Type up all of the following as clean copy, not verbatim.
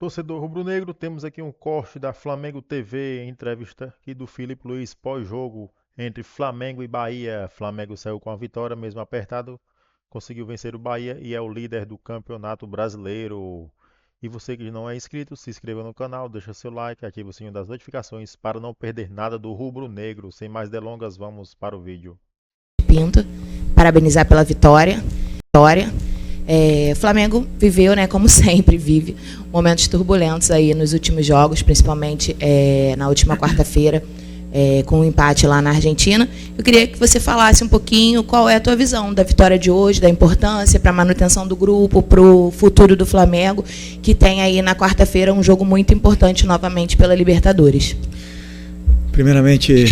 Torcedor rubro-negro, temos aqui um corte da Flamengo TV, entrevista aqui do Filipe Luiz pós-jogo entre Flamengo e Bahia. Flamengo saiu com a vitória, mesmo apertado, conseguiu vencer o Bahia e é o líder do Campeonato Brasileiro. E você que não é inscrito, se inscreva no canal, deixa seu like, ative o sininho das notificações para não perder nada do rubro-negro. Sem mais delongas, vamos para o vídeo. Pinto, parabenizar pela vitória. Flamengo viveu, né, como sempre vive, momentos turbulentos aí nos últimos jogos, principalmente na última quarta-feira, com um empate lá na Argentina. Eu queria que você falasse um pouquinho qual é a tua visão da vitória de hoje, da importância para a manutenção do grupo, para o futuro do Flamengo, que tem aí na quarta-feira um jogo muito importante novamente pela Libertadores. Primeiramente,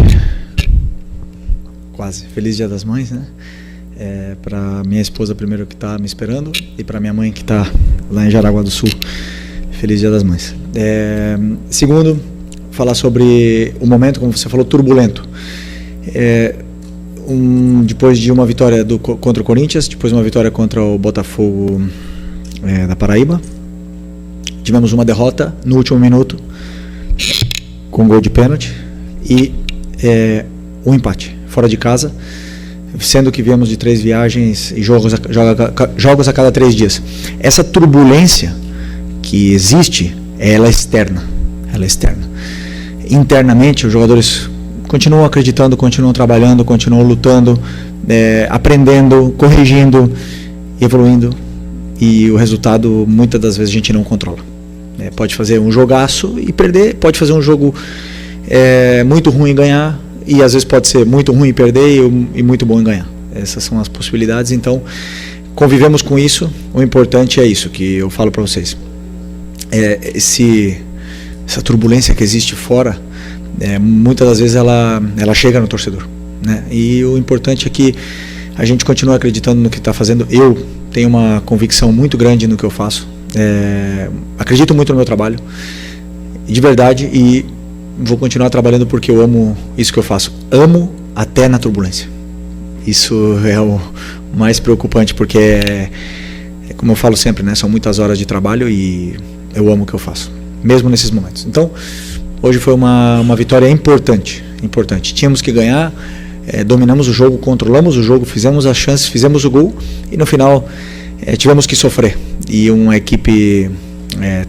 quase feliz Dia das Mães, né? Para minha esposa primeiro que está me esperando e para minha mãe que está lá em Jaraguá do Sul, feliz Dia das Mães. Segundo, falar sobre o momento, como você falou, turbulento. Depois de uma vitória contra o Corinthians, depois uma vitória contra o Botafogo da Paraíba, tivemos uma derrota no último minuto com gol de pênalti e um empate fora de casa, sendo que viemos de 3 viagens e jogos a cada 3 dias. Essa turbulência que existe, ela é externa. Internamente, os jogadores continuam acreditando, continuam trabalhando, continuam lutando, aprendendo, corrigindo, evoluindo, e o resultado, muitas das vezes, a gente não controla. Pode fazer um jogaço e perder, pode fazer um jogo muito ruim e ganhar, e às vezes pode ser muito ruim e perder e muito bom em ganhar. Essas são as possibilidades, então convivemos com isso. O importante é isso que eu falo para vocês. Essa turbulência que existe fora, muitas das vezes ela chega no torcedor, né? E o importante é que a gente continue acreditando no que está fazendo. Eu tenho uma convicção muito grande no que eu faço, acredito muito no meu trabalho, de verdade, e vou continuar trabalhando porque eu amo isso que eu faço. Amo até na turbulência. Isso é o mais preocupante, porque como eu falo sempre, né, são muitas horas de trabalho e eu amo o que eu faço, mesmo nesses momentos. Então, hoje foi uma vitória importante. Tínhamos que ganhar, dominamos o jogo, controlamos o jogo, fizemos as chances, fizemos o gol e no final tivemos que sofrer. E uma equipe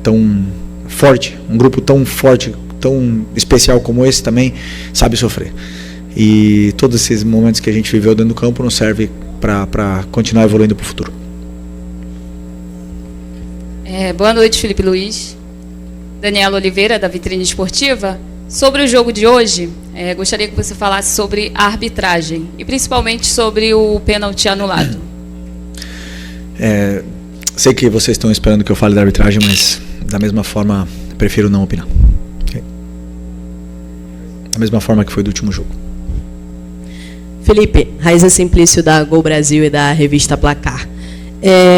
tão forte, um grupo tão forte, tão especial como esse também sabe sofrer. E todos esses momentos que a gente viveu dentro do campo nos serve para continuar evoluindo para o futuro. Boa noite, Filipe Luiz. Daniela Oliveira, da Vitrine Esportiva. Sobre o jogo de hoje, gostaria que você falasse sobre a arbitragem e principalmente sobre o pênalti anulado. Sei que vocês estão esperando que eu fale da arbitragem, mas da mesma forma prefiro não opinar. Okay? Da mesma forma que foi do último jogo. Felipe, Raíza Simplício da Gol Brasil e da revista Placar.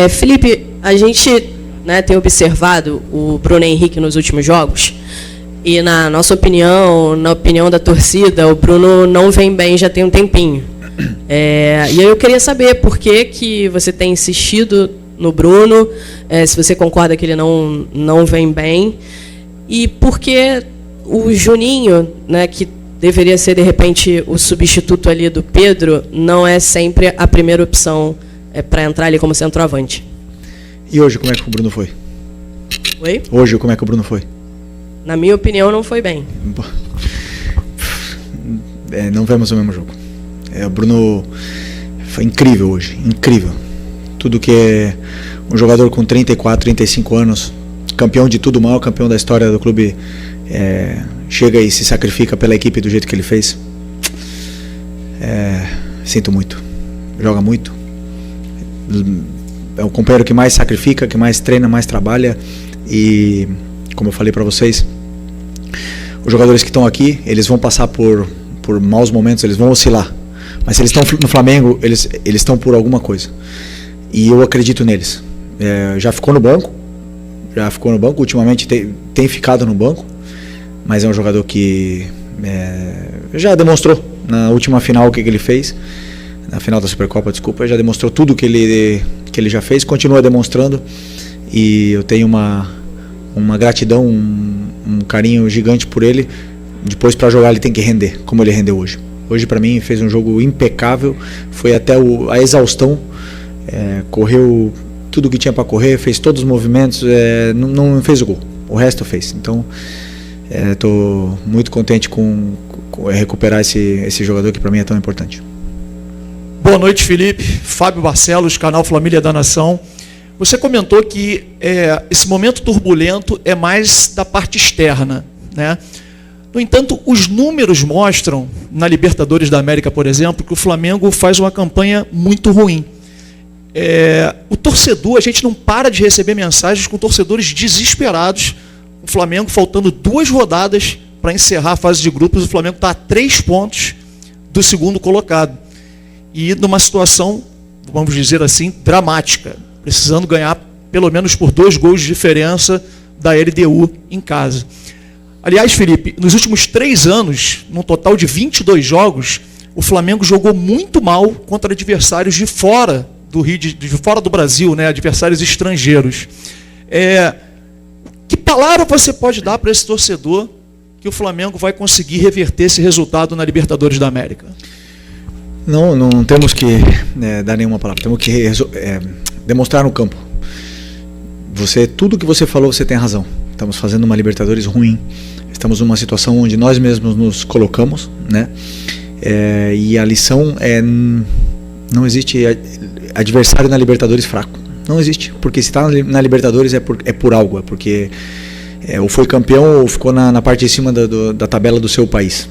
Felipe, a gente, né, tem observado o Bruno Henrique nos últimos jogos e, na nossa opinião, na opinião da torcida, o Bruno não vem bem já tem um tempinho. E aí eu queria saber por que você tem insistido no Bruno, se você concorda que ele não vem bem, e por que o Juninho, né, que deveria ser, de repente, o substituto ali do Pedro, não é sempre a primeira opção para entrar ali como centroavante. E hoje, como é que o Bruno foi? Oi? Hoje, como é que o Bruno foi? Na minha opinião, não foi bem. Não vemos o mesmo jogo. O Bruno foi incrível hoje, incrível. Tudo que é um jogador com 34, 35 anos, campeão de tudo, o maior campeão da história do clube, chega e se sacrifica pela equipe do jeito que ele fez. Sinto muito. Joga muito. É o companheiro que mais sacrifica, que mais treina, mais trabalha. E, como eu falei para vocês, os jogadores que estão aqui, eles vão passar por maus momentos, eles vão oscilar. Mas se eles estão no Flamengo, eles estão por alguma coisa. E eu acredito neles. Já ficou no banco. Ultimamente tem ficado no banco. Mas é um jogador que já demonstrou na última final o que ele fez. Na final da Supercopa, desculpa, já demonstrou tudo que ele já fez, continua demonstrando. E eu tenho uma gratidão, um carinho gigante por ele. Depois, para jogar, ele tem que render, como ele rendeu hoje. Hoje, para mim, fez um jogo impecável, foi até a exaustão, correu tudo que tinha para correr, fez todos os movimentos, não fez o gol, o resto fez. Então, estou muito contente com recuperar esse jogador que para mim é tão importante. Boa noite, Felipe. Fábio Barcelos, canal Família da Nação. Você comentou que esse momento turbulento é mais da parte externa, né? No entanto, os números mostram, na Libertadores da América, por exemplo, que o Flamengo faz uma campanha muito ruim. O torcedor, a gente não para de receber mensagens com torcedores desesperados. O Flamengo, faltando 2 rodadas para encerrar a fase de grupos, o Flamengo está a 3 pontos do segundo colocado. E numa situação, vamos dizer assim, dramática, precisando ganhar pelo menos por 2 gols de diferença da LDU em casa. Aliás, Felipe, nos últimos 3 anos, num total de 22 jogos, o Flamengo jogou muito mal contra adversários de fora do Rio, de fora do Brasil, né? Adversários estrangeiros. Que palavra você pode dar para esse torcedor que o Flamengo vai conseguir reverter esse resultado na Libertadores da América? Não temos que dar nenhuma palavra, temos que demonstrar no campo. Tudo que você falou, você tem razão. Estamos fazendo uma Libertadores ruim, estamos numa situação onde nós mesmos nos colocamos, né? E a lição não existe adversário na Libertadores fraco, não existe, porque se está na Libertadores é por algo, é porque ou foi campeão ou ficou na parte de cima da tabela do seu país.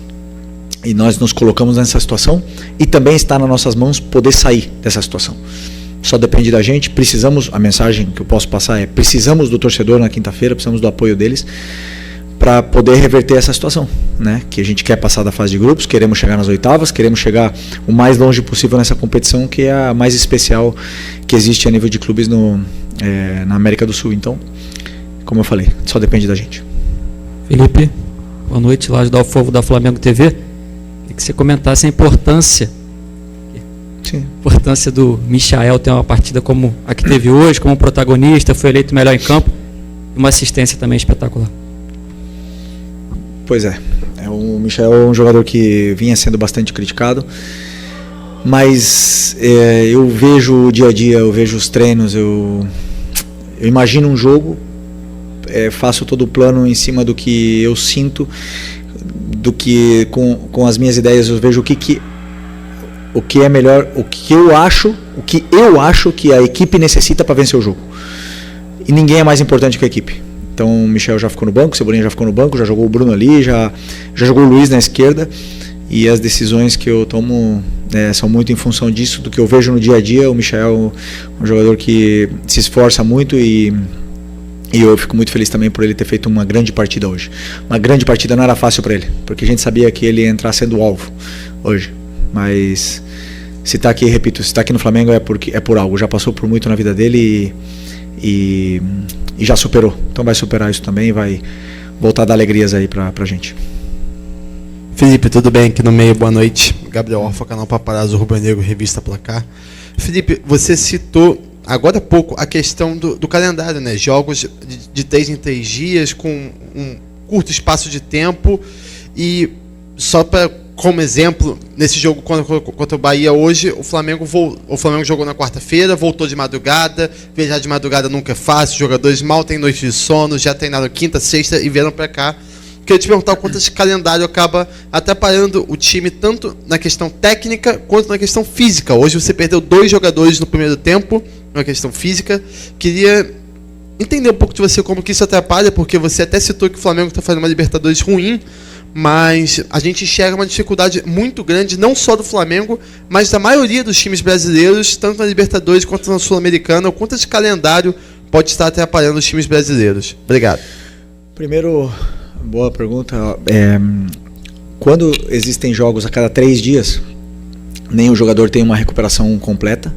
E nós nos colocamos nessa situação e também está nas nossas mãos poder sair dessa situação. Só depende da gente. A mensagem que eu posso passar precisamos do torcedor na quinta-feira, precisamos do apoio deles para poder reverter essa situação, né? Que a gente quer passar da fase de grupos, queremos chegar nas oitavas, queremos chegar o mais longe possível nessa competição, que é a mais especial que existe a nível de clubes na América do Sul. Então, como eu falei, só depende da gente. Felipe, boa noite, lá do Fogo da Flamengo TV. Queria que você comentasse a importância do Michael ter uma partida como a que teve hoje, como protagonista, foi eleito melhor em campo, e uma assistência também espetacular. Pois o Michael é um jogador que vinha sendo bastante criticado, mas eu vejo o dia a dia, eu vejo os treinos, eu imagino um jogo, faço todo o plano em cima do que eu sinto, do que com as minhas ideias eu vejo o que é melhor, o que eu acho que a equipe necessita para vencer o jogo. E ninguém é mais importante que a equipe. Então o Michel já ficou no banco, o Cebolinha já ficou no banco, já jogou o Bruno ali, já jogou o Luiz na esquerda. E as decisões que eu tomo são muito em função disso, do que eu vejo no dia a dia. O Michel é um jogador que se esforça muito e eu fico muito feliz também por ele ter feito uma grande partida hoje. Uma grande partida não era fácil para ele, porque a gente sabia que ele ia entrar sendo alvo hoje. Mas se está aqui, repito, se está aqui no Flamengo é por algo. Já passou por muito na vida dele e já superou. Então vai superar isso também e vai voltar a dar alegrias aí pra gente. Felipe, tudo bem? Aqui no meio, boa noite. Gabriel Orfa, canal Paparazzo Rubro Negro, Revista Placar. Felipe, você citou agora há pouco a questão do calendário, né? Jogos de 3 em 3 dias, com um curto espaço de tempo. E só como exemplo, nesse jogo contra o Bahia hoje, o Flamengo jogou na quarta-feira, voltou de madrugada. Viajar de madrugada nunca é fácil, os jogadores mal têm noite de sono, já treinaram quinta, sexta e vieram para cá. Queria te perguntar o quanto esse calendário acaba atrapalhando o time, tanto na questão técnica quanto na questão física. Hoje você perdeu 2 jogadores no primeiro tempo, na questão física. Queria entender um pouco de você como que isso atrapalha, porque você até citou que o Flamengo está fazendo uma Libertadores ruim, mas a gente enxerga uma dificuldade muito grande, não só do Flamengo, mas da maioria dos times brasileiros, tanto na Libertadores quanto na Sul-Americana. O quanto esse calendário pode estar atrapalhando os times brasileiros? Obrigado. Primeiro, boa pergunta. Quando existem jogos a cada 3 dias, nenhum jogador tem uma recuperação completa,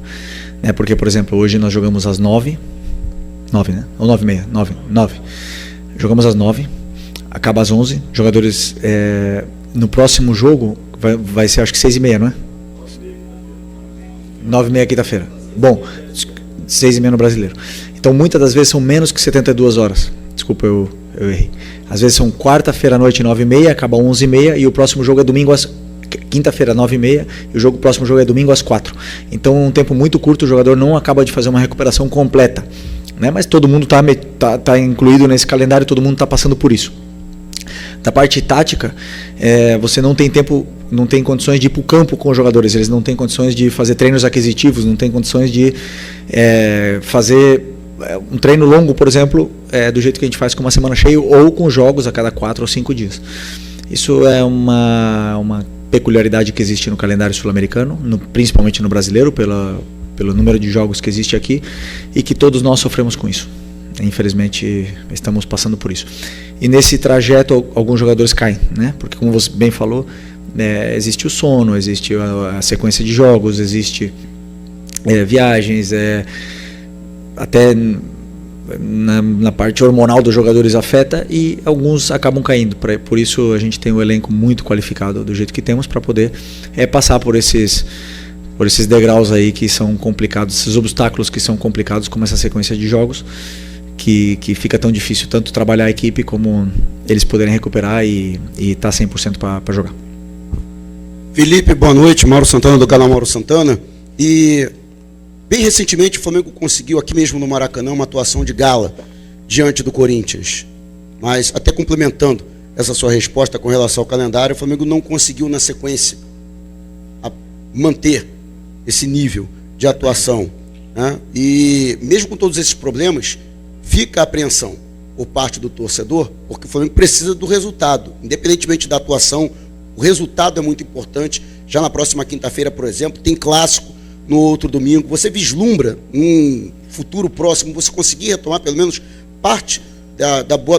né? Porque, por exemplo, hoje nós jogamos às 9, né? Ou 9h30, 9. Jogamos às 9, acaba às 11. Jogadores, no próximo jogo vai ser, acho que 6h30, não é? 9h30 quinta-feira. Bom, 6h30 no Brasileiro. Então muitas das vezes são menos que 72 horas. Desculpa, eu errei. Às vezes são quarta-feira à noite, 9h30, acaba 11h30 e o próximo jogo é domingo quinta-feira, 9h30, e o próximo jogo é domingo às 4h. Então, um tempo muito curto, o jogador não acaba de fazer uma recuperação completa, né? Mas todo mundo tá incluído nesse calendário, todo mundo está passando por isso. Da parte tática, você não tem tempo, não tem condições de ir para o campo com os jogadores, eles não têm condições de fazer treinos aquisitivos, não tem condições de fazer um treino longo, por exemplo, do jeito que a gente faz com uma semana cheia ou com jogos a cada 4 ou 5 dias. Isso é uma peculiaridade que existe no calendário sul-americano, principalmente no brasileiro, pelo número de jogos que existe aqui, e que todos nós sofremos com isso. Infelizmente, estamos passando por isso. E nesse trajeto, alguns jogadores caem, né? Porque, como você bem falou, existe o sono, existe a sequência de jogos, existe viagens, até na parte hormonal dos jogadores afeta, e alguns acabam caindo. Por isso a gente tem um elenco muito qualificado do jeito que temos para poder passar por esses degraus aí que são complicados, esses obstáculos que são complicados, como essa sequência de jogos, que fica tão difícil tanto trabalhar a equipe como eles poderem recuperar e estar 100% para jogar. Felipe, boa noite. Mauro Santana, do canal Mauro Santana. E bem recentemente o Flamengo conseguiu aqui mesmo no Maracanã uma atuação de gala diante do Corinthians. Mas até complementando essa sua resposta com relação ao calendário, o Flamengo não conseguiu na sequência manter esse nível de atuação, né? E mesmo com todos esses problemas, fica a apreensão por parte do torcedor, porque o Flamengo precisa do resultado, independentemente da atuação. O resultado é muito importante. Já na próxima quinta-feira, por exemplo, tem clássico, no outro domingo. Você vislumbra um futuro próximo você conseguir retomar pelo menos parte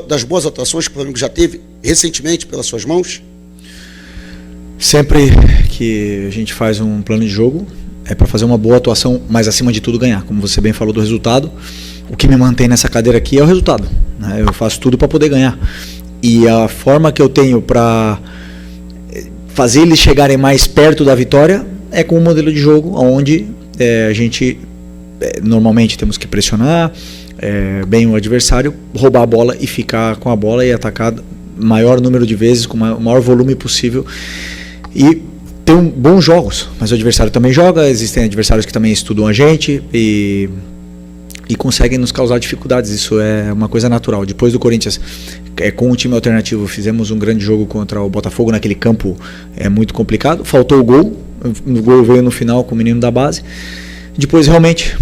das boas atuações que o Flamengo já teve recentemente pelas suas mãos? Sempre que a gente faz um plano de jogo, é para fazer uma boa atuação, mas acima de tudo ganhar. Como você bem falou do resultado, o que me mantém nessa cadeira aqui é o resultado, né? Eu faço tudo para poder ganhar. E a forma que eu tenho para fazer eles chegarem mais perto da vitória é com um modelo de jogo onde a gente normalmente temos que pressionar bem o adversário, roubar a bola e ficar com a bola e atacar o maior número de vezes, com o maior volume possível, e ter bons jogos. Mas o adversário também joga, existem adversários que também estudam a gente e conseguem nos causar dificuldades. Isso é uma coisa natural. Depois do Corinthians, com um time alternativo, fizemos um grande jogo contra o Botafogo naquele campo muito complicado. Faltou o gol veio no final com o menino da base. Depois realmente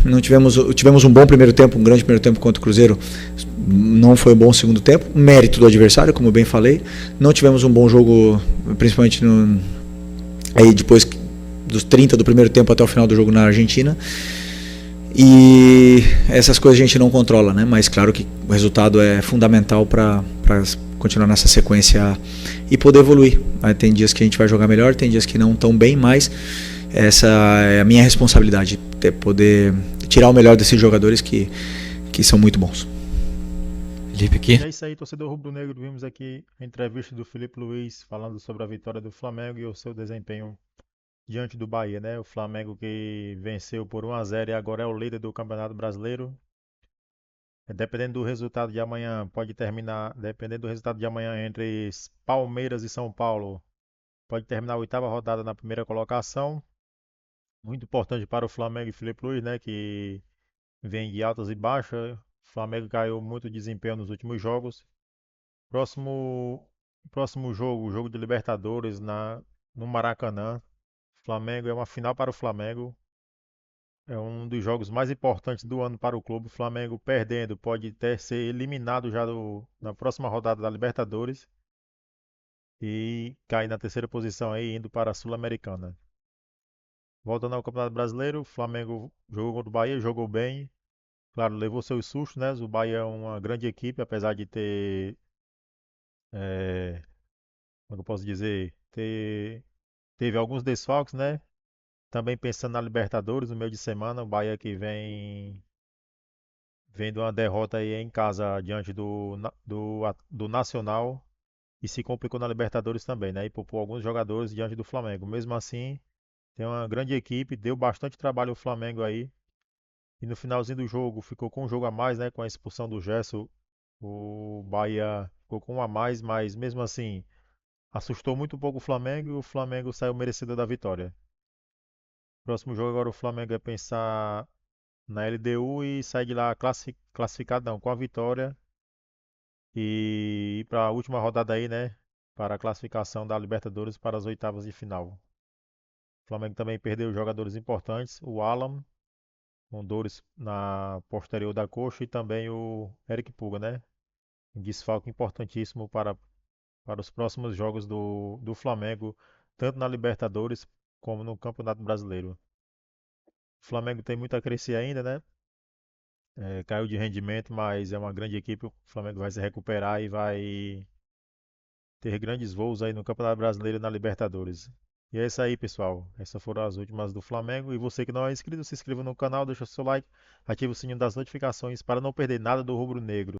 tivemos um bom primeiro tempo, um grande primeiro tempo contra o Cruzeiro. Não foi um bom segundo tempo, mérito do adversário, como eu bem falei. Não tivemos um bom jogo, principalmente aí depois dos 30 do primeiro tempo até o final do jogo na Argentina. E essas coisas a gente não controla, né? Mas claro que o resultado é fundamental para continuar nessa sequência e poder evoluir. Tem dias que a gente vai jogar melhor, tem dias que não tão bem, mas essa é a minha responsabilidade, poder tirar o melhor desses jogadores que são muito bons. Felipe aqui. É isso aí, torcedor rubro-negro. Vimos aqui a entrevista do Filipe Luiz falando sobre a vitória do Flamengo e o seu desempenho diante do Bahia, né? O Flamengo que venceu por 1-0 e agora é o líder do Campeonato Brasileiro. Dependendo do resultado de amanhã, pode terminar, dependendo do resultado de amanhã entre Palmeiras e São Paulo, pode terminar a 8ª rodada na primeira colocação. Muito importante para o Flamengo e Filipe Luiz, né? Que vem de altas e baixas. O Flamengo caiu muito desempenho nos últimos jogos. Próximo jogo, o jogo de Libertadores no Maracanã. Flamengo é uma final para o Flamengo. É um dos jogos mais importantes do ano para o clube. O Flamengo perdendo pode até ser eliminado já na próxima rodada da Libertadores e cair na 3ª posição aí, indo para a Sul-Americana. Voltando ao Campeonato Brasileiro, o Flamengo jogou contra o Bahia, jogou bem. Claro, levou seus sustos, né? O Bahia é uma grande equipe, apesar de ter, como eu posso dizer, teve alguns desfalques, né? Também pensando na Libertadores, no meio de semana, o Bahia que vem de uma derrota aí em casa diante do Nacional e se complicou na Libertadores também, né? E poupou alguns jogadores diante do Flamengo. Mesmo assim, tem uma grande equipe, deu bastante trabalho o Flamengo aí. E no finalzinho do jogo ficou com um jogo a mais, né? Com a expulsão do Gerson, O Bahia ficou com um a mais, mas mesmo assim assustou muito pouco o Flamengo e o Flamengo saiu merecedor da vitória. Próximo jogo agora o Flamengo é pensar na LDU e sair de lá classificado não, com a vitória e ir para a última rodada aí, né? Para a classificação da Libertadores para as oitavas de final. O Flamengo também perdeu jogadores importantes, o Alan, com dores na posterior da coxa, e também o Eric Puga, né? Um desfalque importantíssimo para os próximos jogos do Flamengo, tanto na Libertadores como no Campeonato Brasileiro. O Flamengo tem muito a crescer ainda, né? Caiu de rendimento, mas é uma grande equipe. O Flamengo vai se recuperar e vai ter grandes voos aí no Campeonato Brasileiro e na Libertadores. E é isso aí, pessoal. Essas foram as últimas do Flamengo. E você que não é inscrito, se inscreva no canal, deixa o seu like, ative o sininho das notificações para não perder nada do rubro-negro.